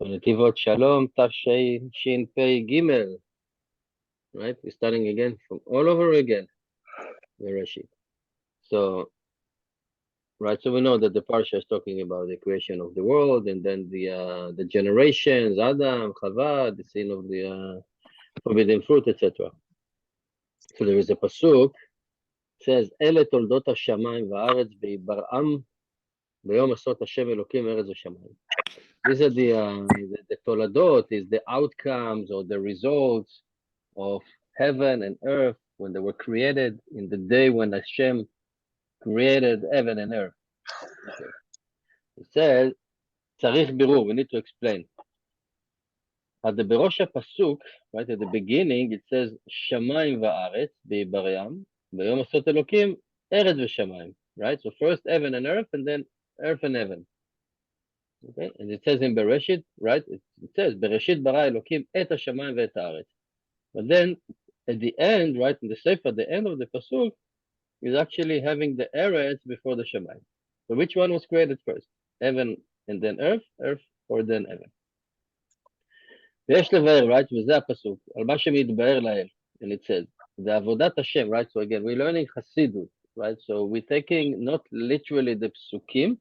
Netivot Shalom Gimel. Right? We're starting again from all over again. Bereshit. So, right, so we know that the Parsha is talking about the creation of the world, and then the generations, Adam, Chava, the sin of the forbidden fruit, etc. So there is a pasuk, says, "Ele toldot hashamayim va'aretz beibar'am beyom asot Hashem Elokim eretz v'shamayim." These are the toladot, is the outcomes or the results of heaven and earth when they were created, in the day when Hashem created heaven and earth. Okay. It says, "Tzarich birur," we need to explain. At the Berosh pasuk, right at the beginning, it says, "Shamayim va'aretz beibar'am beyom asot Elokim eretz v'shamayim." Right. So first heaven and earth, and then earth and heaven. Okay, and it says in Bereshit, right? It says, "Bereshit bara Elokim et hashamayim ve'et haaretz." But then at the end, right, in the Sefer, the end of the pasuk is actually having the eretz before the Shemayim. So which one was created first? Heaven and then earth, earth or then heaven. ויש לבאר, right, וזה הפסוק, על מה שמתבאר לאל, and it says, the עבודת Hashem, right, so again, we're learning Hasidut, right, so we're taking not literally the psukim,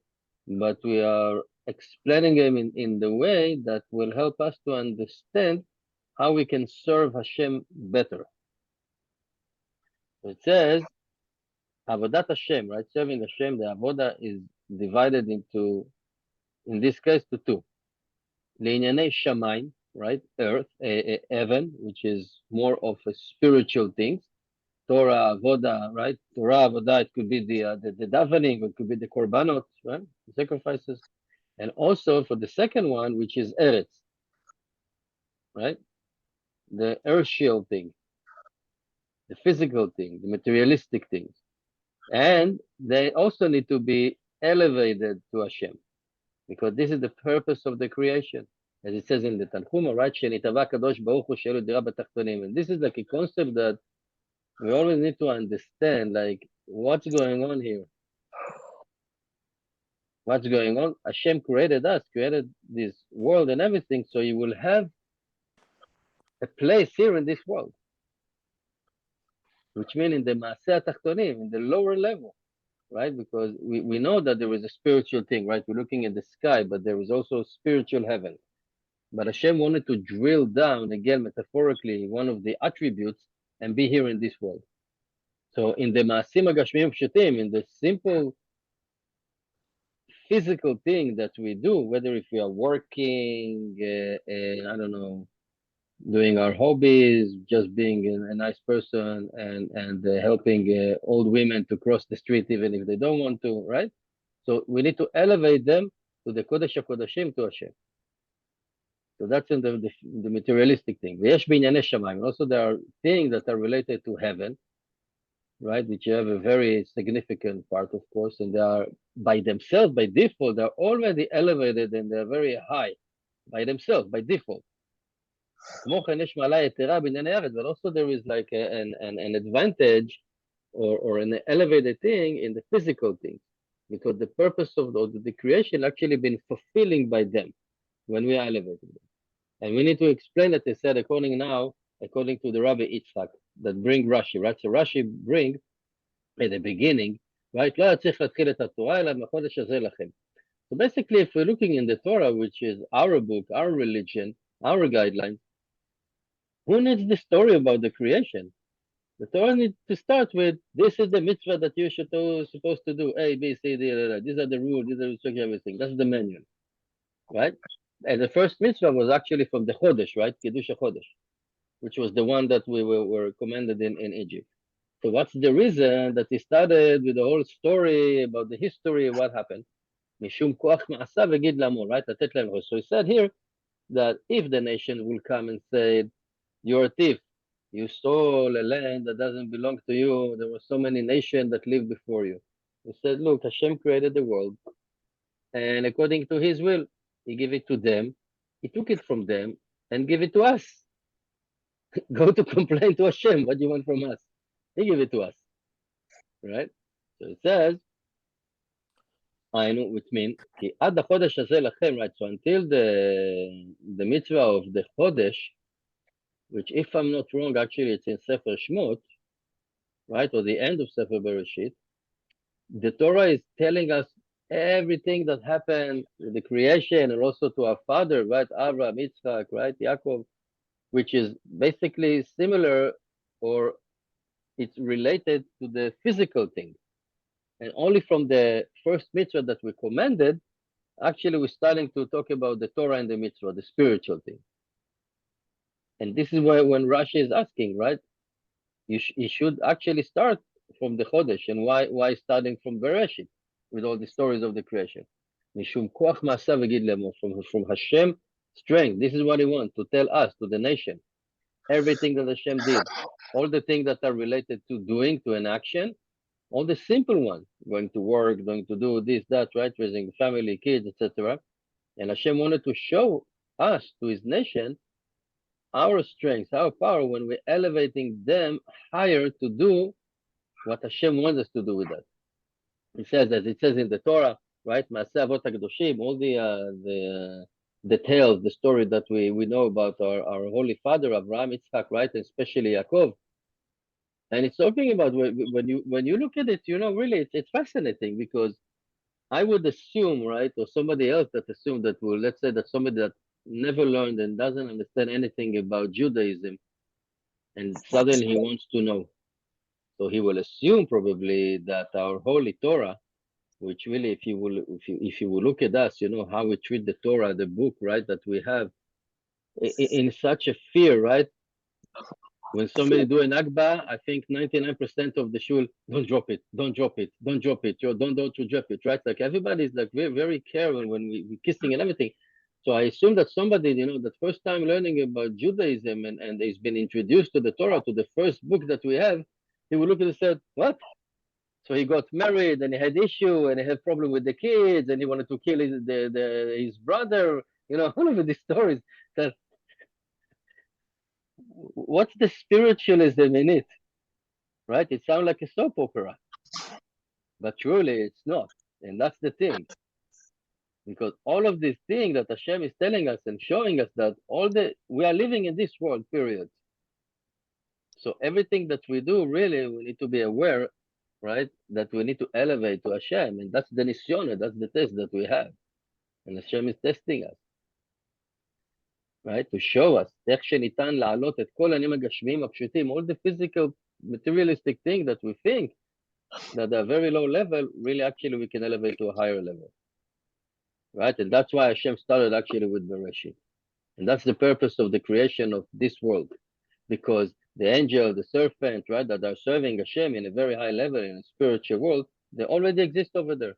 but we are explaining them in the way that will help us to understand how we can serve Hashem better. So it says, Avodat Hashem, right? Serving Hashem, the Avodah is divided into, in this case, to two. Le'inyanei Shamayim, right? Earth, heaven, which is more of a spiritual things. Torah, Avodah, right? Torah, Avodah, it could be the davening, it could be the korbanot, right? The sacrifices. And also for the second one, which is Eretz, right? The earthly thing, the physical thing, the materialistic things. And they also need to be elevated to Hashem, because this is the purpose of the creation. As it says in the Tanchuma, right? Shenitava kadosh baruch hu she'elu dira b'tachtonim. And this is like a concept that we always need to understand, like, what's going on here? What's going on? Hashem created us, created this world and everything, so you will have a place here in this world. Which means in the Maaseh HaTachtonim, in the lower level, right? Because we know that there is a spiritual thing, right? We're looking at the sky, but there is also spiritual heaven. But Hashem wanted to drill down, again, metaphorically, one of the attributes and be here in this world. So in the Maasim HaGashmiyim Pshutim, in the simple physical thing that we do, whether if we are working, I don't know, doing our hobbies, just being a nice person and helping old women to cross the street even if they don't want to, right? So we need to elevate them to the Kodesh HaKodashim, to Hashem. So that's in the materialistic thing. ויש בענייני שמיים. Also there are things that are related to heaven, right? Which have a very significant part, of course, and they are by themselves, by default, they're already elevated and they're very high by themselves, by default. כמו כן יש מעלה יתרה בענייני ארץ, but also there is like an advantage or an elevated thing in the physical things, because the purpose of the creation actually been fulfilling by them when we are elevating them. And we need to explain that they said according to the Rabbi Yitzchak, that bring Rashi, right? So Rashi bring at the beginning, right? לא היה צריך להתחיל את התורה אלא מהחודש הזה לכם. So basically, if we're looking in the Torah, which is our book, our religion, our guidelines, who needs the story about the creation? The Torah needs to start with, this is the mitzvah that you supposed to do, A, B, C, D, these are the rules, these are the instructions, everything. That's the manual, right? And the first mitzvah was actually from the Chodesh, right? Kiddush HaChodesh, which was the one that we were commanded in Egypt. So what's the reason that he started with the whole story about the history, what happened? Mishum koach ma'asa v'gid lamo, right? So he said here that if the nation will come and say, you're a thief, you stole a land that doesn't belong to you, there were so many nations that lived before you. He said, look, Hashem created the world, and according to his will, he gave it to them, he took it from them, and gave it to us. Go to complain to Hashem, what do you want from us? He gave it to us, right? So it says, היינו, which means, כי עד החודש הזה לכם, right, so until the mitzvah of the chodesh, which if I'm not wrong, actually it's in Sefer Shmot, right, or the end of Sefer Bereshit, the Torah is telling us everything that happened with the creation and also to our father, right, Abraham, Yitzchak, right, Yaakov, which is basically similar or it's related to the physical thing. And only from the first mitzvah that we commanded, actually we're starting to talk about the Torah and the mitzvah, the spiritual thing. And this is why when Rashi is asking, right, you should actually start from the Chodesh. And why starting from Bereshit with all the stories of the creation? Mishum koach ma'asav v'gid lemo, from Hashem strength. This is what he wants to tell us, to the nation. Everything that Hashem did, all the things that are related to doing, to an action, all the simple ones, going to work, going to do this, that, right, raising family, kids, etc. And Hashem wanted to show us, to his nation, our strength, our power, when we're elevating them higher to do what Hashem wants us to do with that. It says, as it says in the Torah, right, Maaseh Avot HaKadoshim, all the tales, the story that we know about our Holy Father, Abraham, Yitzchak, right, and especially Yaakov. And it's talking about when you look at it, you know, really, it's fascinating, because I would assume, right, or somebody else that assumed that, well, let's say that somebody that never learned and doesn't understand anything about Judaism, and suddenly he wants to know. So he will assume probably that our holy Torah, which really, if you will look at us, you know, how we treat the Torah, the book, right, that we have, in such a fear, right? When somebody do an Akba, I think 99% of the shul, don't drop it, don't drop it, don't drop it, don't drop it, right? Like everybody's like very, very careful when we're kissing and everything. So I assume that somebody, you know, the first time learning about Judaism and he's been introduced to the Torah, to the first book that we have, he will look at it and say, what? So he got married and he had issue and he had problem with the kids and he wanted to kill his brother, you know, all of these stories. That what's the spiritualism in it, right? It sounds like a soap opera, but truly it's not. And that's the thing, because all of these things that Hashem is telling us and showing us, that we are living in this world, period. So everything that we do, really, we need to be aware, right, that we need to elevate to Hashem, and that's the nisyona, that's the test that we have, and Hashem is testing us, right, to show us איך שניתן להעלות את כל העניינים הגשמיים הפשוטים, all the physical materialistic things that we think that are very low level, really actually we can elevate to a higher level, right? And that's why Hashem started actually with Bereshit, and that's the purpose of the creation of this world, because the angel, the serpent, right, that are serving Hashem in a very high level in a spiritual world, they already exist over there,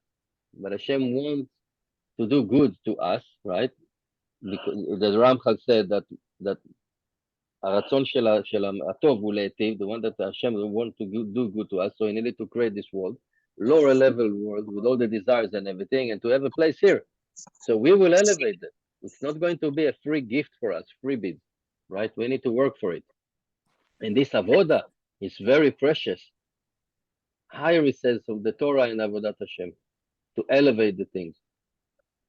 but Hashem wants to do good to us, right? Because the Ramchal said that הרצון של הטוב הוא להיטיב, the one that Hashem want to do good to us, so he needed to create this world, lower level world with all the desires and everything, and to have a place here. So we will elevate it. It's not going to be a free gift for us, freebies, right? We need to work for it. And this avoda is very precious. Higher, it says, of the Torah and avodat Hashem, to elevate the things.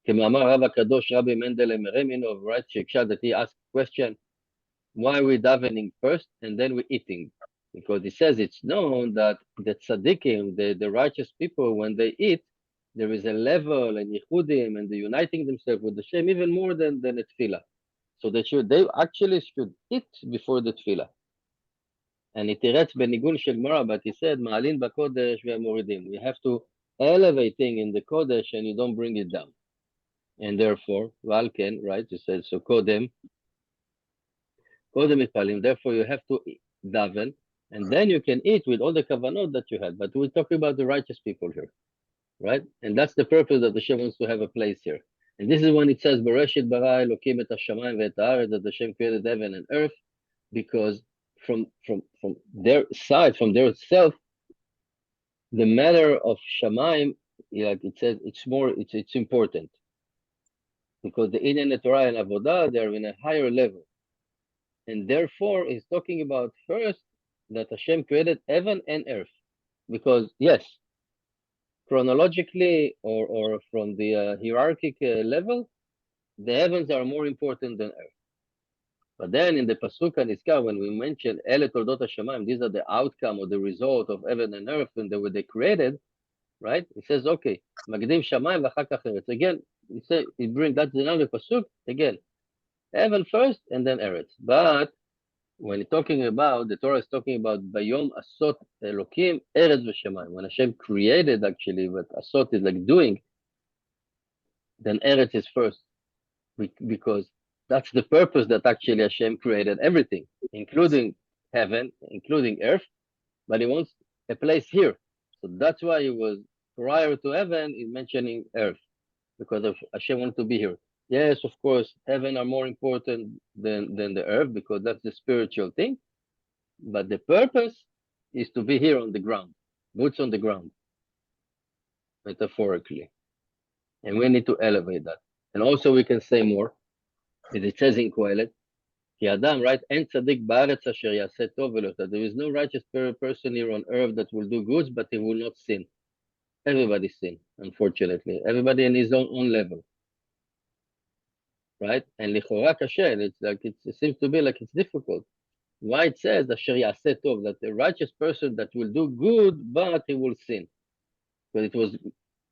כמאמר רב הקדוש רבי מנדל מרמינוב, right? Shekshad, that he asked question, why we davening first and then we eating? Because he says it's known that the tzaddikim, the righteous people, when they eat, there is a level and yichudim and the uniting themselves with the Shem even more than the tefillah. So they actually should eat before the tefillah. And it תירץ בניגון של גמרא, but he said, מעלין בקודש והמורידים. We have to elevate thing in the kodesh and you don't bring it down. And therefore, Valken, right, he said, so kodem מתפללים, therefore you have to daven, and then you can eat with all the kavanot that you had. But we're talking about the righteous people here, right? And that's the purpose that Hashem wants to have a place here. And this is when it says, Bereshit bara Elokim et hashamayim ve'et haaretz, that Hashem created heaven and earth, because from their side, from their self, the matter of shamayim, like it says, it's important. Because the Inyan and Torah and Avodah, they're in a higher level. And therefore, he's talking about first that Hashem created heaven and earth. Because, yes, chronologically or from the hierarchical level, the heavens are more important than earth. But then in the Pasuk HaNizkar, when we mention Ele Toldot HaShamayim, these are the outcome or the result of heaven and earth when they created, right? It says, okay, Magdim Shamayim v'achar kach eretz. Again, it brings, that's another Pasuk, again, heaven first and then eretz. But when it's talking about, the Torah is talking about Bayom Asot Elokim Eretz v'Shamayim. When Hashem created, actually, what Asot is like doing, then Eretz is first, because that's the purpose that actually Hashem created everything, including heaven, including earth, but he wants a place here. So that's why he was prior to heaven in mentioning earth, because of Hashem wanted to be here. Yes, of course, heaven are more important than the earth because that's the spiritual thing. But the purpose is to be here on the ground, boots on the ground, metaphorically. And we need to elevate that. And also we can say more. As it says in Kohelet, Ki Adam, right? En tzadik ba'aretz asher yaseh tov v'lo yachta. There is no righteous person here on earth that will do good, but he will not sin. Everybody sin, unfortunately. Everybody in his own level, right? And lichora kasher, it's like it seems to be like it's difficult. Why it says asher yaseh tov, that the righteous person that will do good, but he will sin. But it was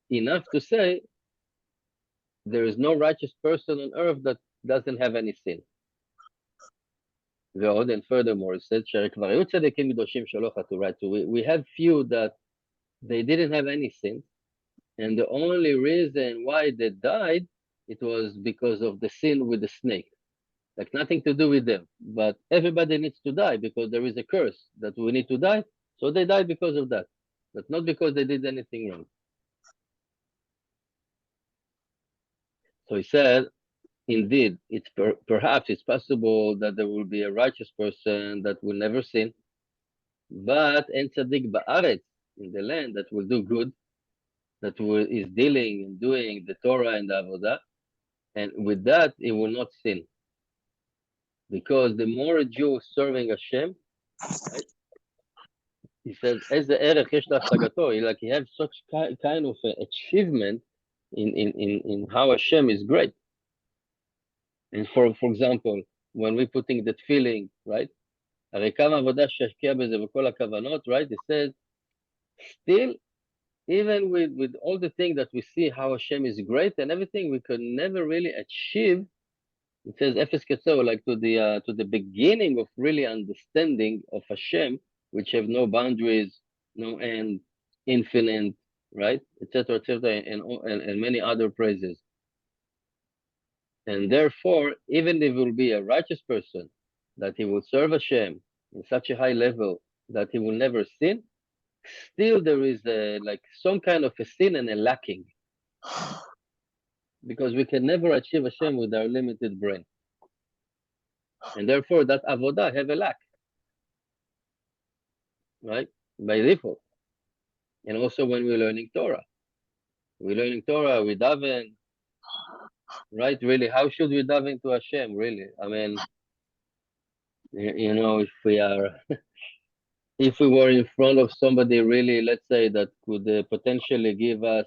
enough to say there is no righteous person on earth that doesn't have any sin. And furthermore, it says, right? So we have few that they didn't have any sin, and the only reason why they died, it was because of the sin with the snake. Like nothing to do with them. But everybody needs to die because there is a curse that we need to die. So they died because of that, but not because they did anything wrong. So he said, indeed, it's perhaps it's possible that there will be a righteous person that will never sin, but en tzaddik ba'aretz, in the land, that will do good, that is dealing and doing the Torah and the Avodah, and with that he will not sin. Because the more a Jew is serving Hashem, right, he says, as the erech yesh l'hashagato, like he has such kind of achievement in how Hashem is great. And for example, when we're putting that feeling, right? הרי כמה עבודה שהשקיע בזה וכל הכוונות, right? It says, still, even with all the things that we see how Hashem is great and everything, we could never really achieve. It says Efes Ketzer, like to the beginning of really understanding of Hashem, which have no boundaries, no end, infinite, right, etc., and many other praises. And therefore, even if he will be a righteous person, that he will serve Hashem in such a high level that he will never sin, still there is like some kind of a sin and a lacking. Because we can never achieve Hashem with our limited brain. And therefore that avodah have a lack. Right? By default. And also when we're learning Torah. We daven. Right? Really, how should we daven to Hashem? Really? I mean, you know, if we were in front of somebody really, let's say, that could potentially give us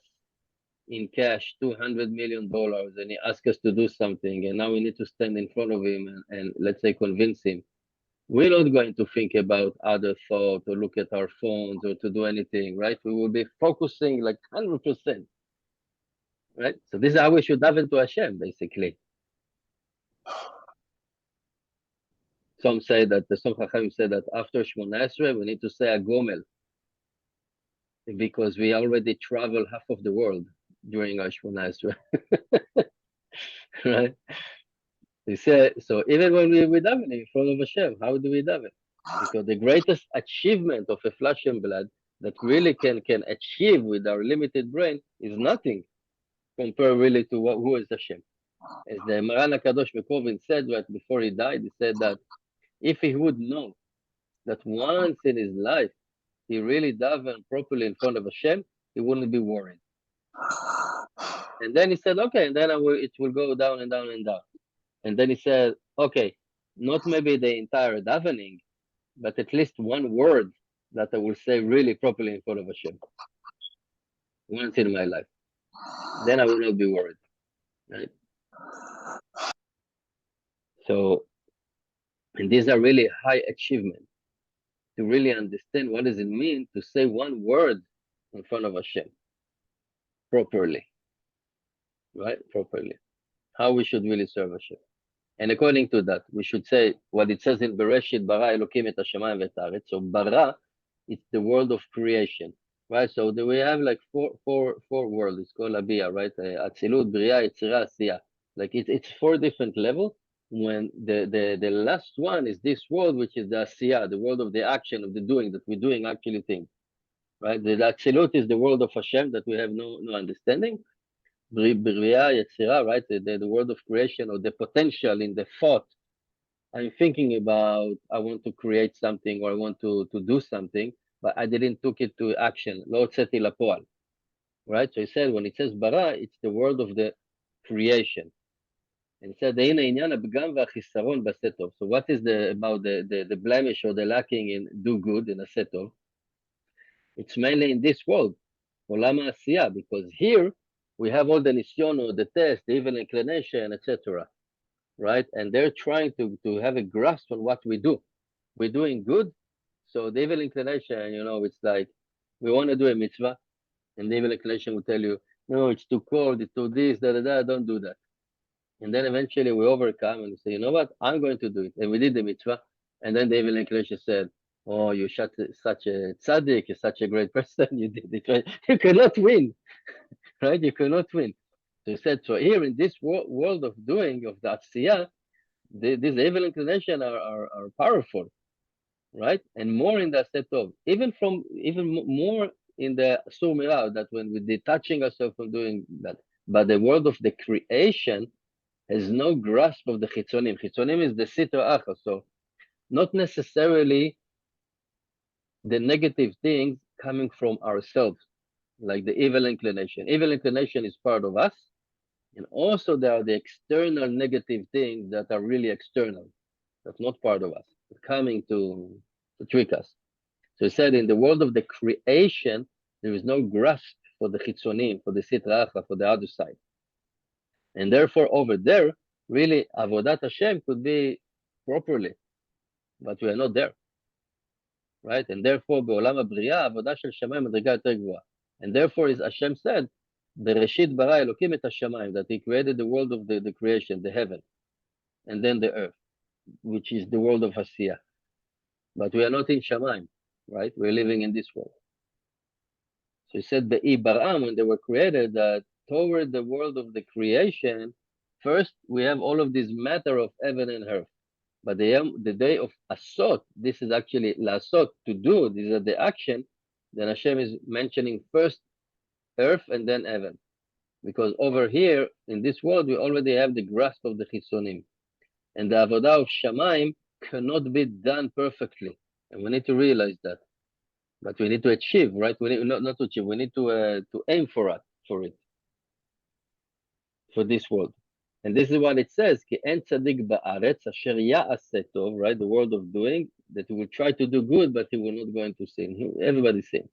in cash $200 million, and he asked us to do something, and now we need to stand in front of him and let's say convince him. We're not going to think about other thoughts or look at our phones or to do anything, right? We will be focusing like 100%, right? So this is how we should daven to Hashem, basically. Some say that, some Chachamim say that after Shmona Esrei, we need to say a Gomel, because we already travel half of the world during our Shmona Esrei, right? He said, so even when we daven in front of Hashem, how do we daven? Because the greatest achievement of a flesh and blood that really can achieve with our limited brain is nothing compared really to who is Hashem. As the Maran HaKadosh Mekovin said right before he died, he said that if he would know that once in his life he really davened properly in front of Hashem, he wouldn't be worried. And then he said, okay, and then it will go down and down and down. And then he said, okay, not maybe the entire davening, but at least one word that I will say really properly in front of Hashem. once in my life. Then I will not be worried, right? So, and these are really high achievements to really understand what does it mean to say one word in front of Hashem properly, right? Properly. How we should really serve Hashem. And according to that, we should say what it says in Bereshit, bara Elokim et hashamayim v'et haaretz. So bara, it's the world of creation, right? So we have like four worlds. It's called Abiyah, right? Atzilut, Bria, Yetzirah, Asiya. Like it's four different levels. When the last one is this world, which is the Asiya, the world of the action, of the doing, that we're doing actually things, right? The Atzilut is the world of Hashem that we have no understanding. Bria, Yetzirah, right? The world of creation, or the potential in the thought. I'm thinking about, I want to create something, or I want to do something, but I didn't took it to action. לא הוצאתי לפועל, right? So he said, when it says bara, it's the word of the creation. And he said, הנה עניין הפגם והחיסרון בעשה טוב. So what is about the blemish or the lacking in do good, in עשה טוב? It's mainly in this world, עולם העשייה, because here we have all the ניסיון or the test, the evil inclination, etc. Right? And they're trying to have a grasp on what we do. We're doing good. So the evil inclination, it's like we want to do a mitzvah, and the evil inclination will tell you, no, it's too cold, it's too this, don't do that. And then eventually we overcome and say, you know what, I'm going to do it. And we did the mitzvah. And then the evil inclination said, oh, you're such a tzaddik, you're such a great person, you did it, right? You cannot win, right? You cannot win. So he said, so here in this world of doing, of the Atziyah, these evil inclinations are powerful, right? And more in the Setov, even more in the Surmira, that when we're detaching ourselves from doing that. But the world of the creation has no grasp of the Chitzonim. Chitzonim is the Sitra Acha, so not necessarily the negative things coming from ourselves, like the evil inclination. Evil inclination is part of us, and also there are the external negative things that are really external, that's not part of us, coming to trick us. So he said, in the world of the creation, there is no grasp for the chitzonim, for the sitra acha, for the other side. And therefore, over there, really, avodat Hashem could be properly, but we are not there, right? And therefore, בעולם הבריאה, עבודה של שמיים מדרגה יותר גבוהה. And therefore, as Hashem said, בראשית ברא אלוקים את השמיים, that he created the world of the creation, the heaven, and then the earth, which is the world of Asiya. But we are not in Shamayim, right? We're living in this world. So he said, Be'i Bar'am, when they were created, that toward the world of the creation, first we have all of this matter of heaven and earth. But the day of Asot, this is actually Lasot, to do, these are the action, then Hashem is mentioning first earth and then heaven. Because over here, in this world, we already have the grasp of the Chisonim. And the Avodah of Shamayim cannot be done perfectly. And we need to realize that. But we need to achieve, right? We need not to achieve. We need to aim for it, for this world. And this is what it says: Ki en tzadik ba'aretz asher ya'aseh tov, right? The world of doing, that he will try to do good, but he will not going to sin. Everybody sin.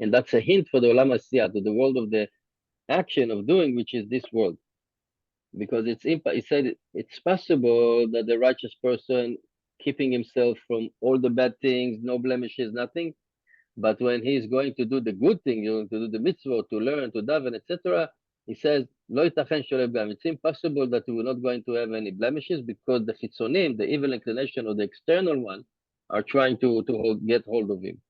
And that's a hint for the olam asiyah, to the world of the action of doing, which is this world. Because he said it's possible that the righteous person keeping himself from all the bad things, no blemishes, nothing. But when he's going to do the good thing, to do the mitzvah, to learn, to daven, etc., he says, "Lo yitachen sholeh b'gam." It's impossible that he will not going to have any blemishes, because the chitzonim, the evil inclination or the external one, are trying to get hold of him.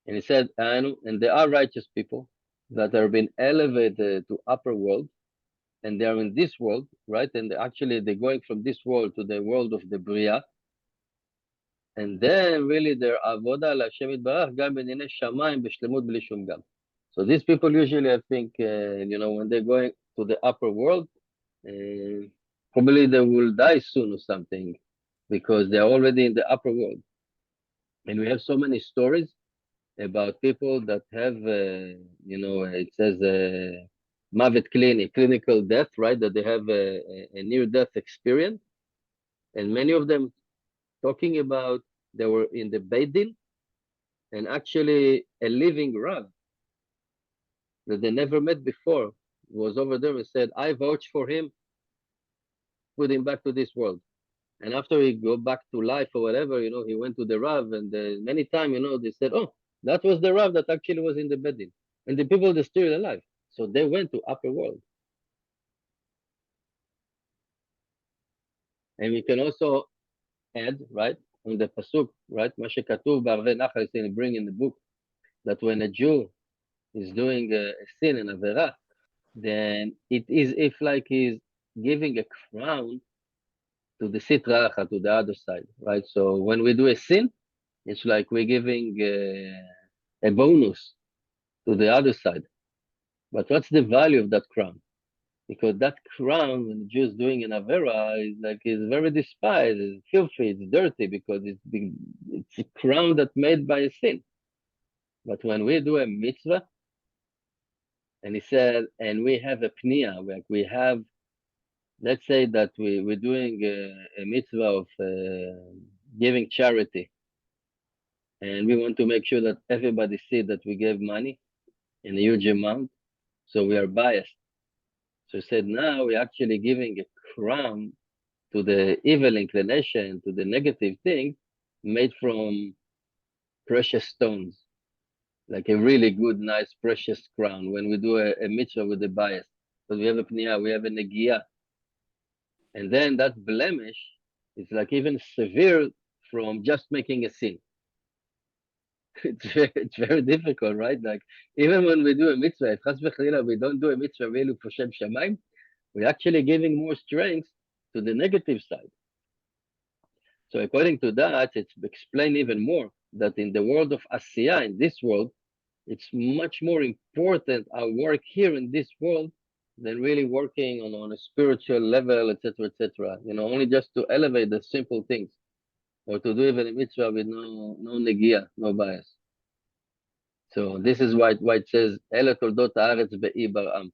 And he said, and there are righteous people that are being elevated to upper world, and they are in this world, right? And actually they're going from this world to the world of the Bria. And then really their avoda l'Hashem yitbarach gam b'neinei shamayim b'shlemut b'li shum gam. So these people usually, I think, when they're going to the upper world, probably they will die soon or something, because they're already in the upper world. And we have so many stories about people that have, it says mavet clinical death, right? That they have a near-death experience. And many of them talking about they were in the Beit Din, and actually a living Rav that they never met before was over there and said, I vouch for him, put him back to this world. And after he go back to life or whatever, he went to the Rav, and many times, they said, oh, that was the Rav that actually was in the Bedin. And the people, they're still alive. So they went to upper world. And we can also add, right, on the Pasuk, right, מה שכתוב בערבי נחל, is bring in the book, that when a Jew is doing a sin, an avera, then it is if like he's giving a crown to the sitra Achra, to the other side, right? So when we do a sin, it's like we're giving a bonus to the other side. But what's the value of that crown? Because that crown, when the Jew is doing an avera, is very despised, it's filthy, it's dirty, because it's a crown that's made by a sin. But when we do a mitzvah, and he said, and we have a pnia, like we have, let's say that we're doing a mitzvah of giving charity, and we want to make sure that everybody see that we gave money in a huge amount, so we are biased. So he said, now we're actually giving a crown to the evil inclination, to the negative thing, made from precious stones, like a really good, nice, precious crown. When we do a mitzvah with the bias, because we have a pniya, we have a negia, and then that blemish is like even severe from just making a sin. It's very difficult, right? Like even when we do a mitzvah, if chas v'chalila we don't do a mitzvah really for Shem Shamayim, we're actually giving more strength to the negative side. So according to that, it's explained even more that in the world of Asiya, in this world, it's much more important our work here in this world than really working on a spiritual level, etc., etc. Only just to elevate the simple things, or to do even a mitzvah with no negia, no bias. So this is why it says, Ele toldot haaretz be'i bar'am.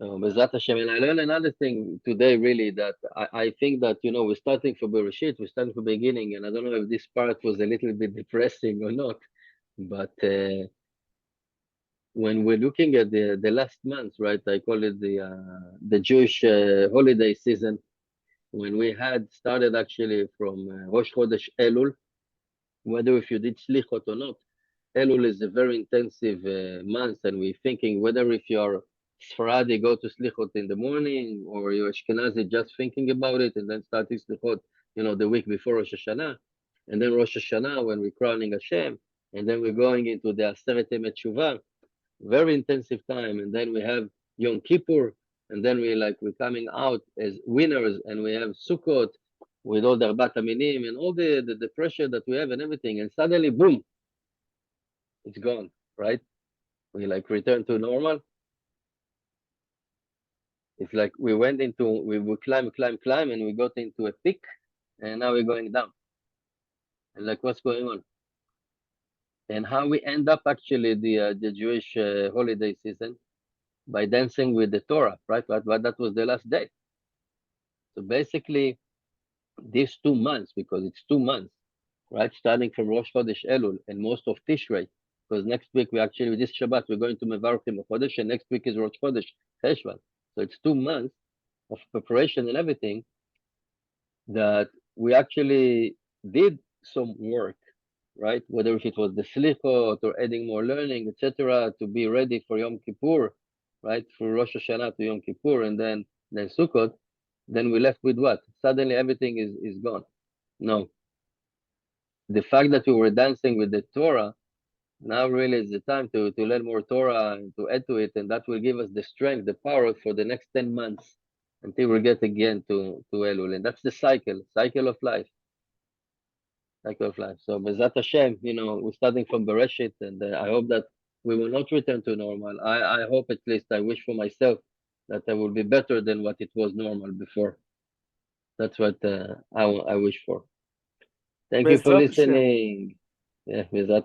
Bezrat Hashem. And I learned another thing today, really, that I think that, we're starting for Bereshit, we're starting from the beginning, and I don't know if this part was a little bit depressing or not, but when we're looking at the last month, right, I call it the Jewish holiday season, when we had started actually from Rosh Chodesh Elul, whether if you did Slichot or not, Elul is a very intensive month, and we're thinking whether if you're Sfaradi, go to Slichot in the morning, or you're Ashkenazi, just thinking about it, and then starting Slichot, the week before Rosh Hashanah, and then Rosh Hashanah when we're crowning Hashem, and then we're going into the Aseret Yemei Teshuvah, very intensive time, and then we have Yom Kippur, and then we're coming out as winners, and we have Sukkot with all the Arbat Aminim and all the pressure that we have and everything, and suddenly, boom, it's gone, right? We return to normal. It's like we would climb, and we got into a peak, and now we're going down. And what's going on? And how we end up actually the Jewish holiday season? By dancing with the Torah, right? But that was the last day. So basically, these 2 months, because it's 2 months, right? Starting from Rosh Chodesh Elul and most of Tishrei, because next week this Shabbat, we're going to Mevarchim Chodesh, and next week is Rosh Chodesh Cheshvan. So it's 2 months of preparation and everything that we actually did some work, right? Whether if it was the Slichot or adding more learning, etc., to be ready for Yom Kippur, right? For Rosh Hashanah to Yom Kippur, and then Sukkot, then we left with what? Suddenly everything is gone. No. The fact that we were dancing with the Torah, now really is the time to learn more Torah and to add to it, and that will give us the strength, the power for the next 10 months until we get again to Elul. And that's the cycle of life. Cycle of life. So Bezrat Hashem, we're starting from Bereshit, and I hope that we will not return to normal. I hope, at least I wish for myself, that I will be better than what it was normal before. That's what I wish for. Thank you for listening. Yeah, Bezrat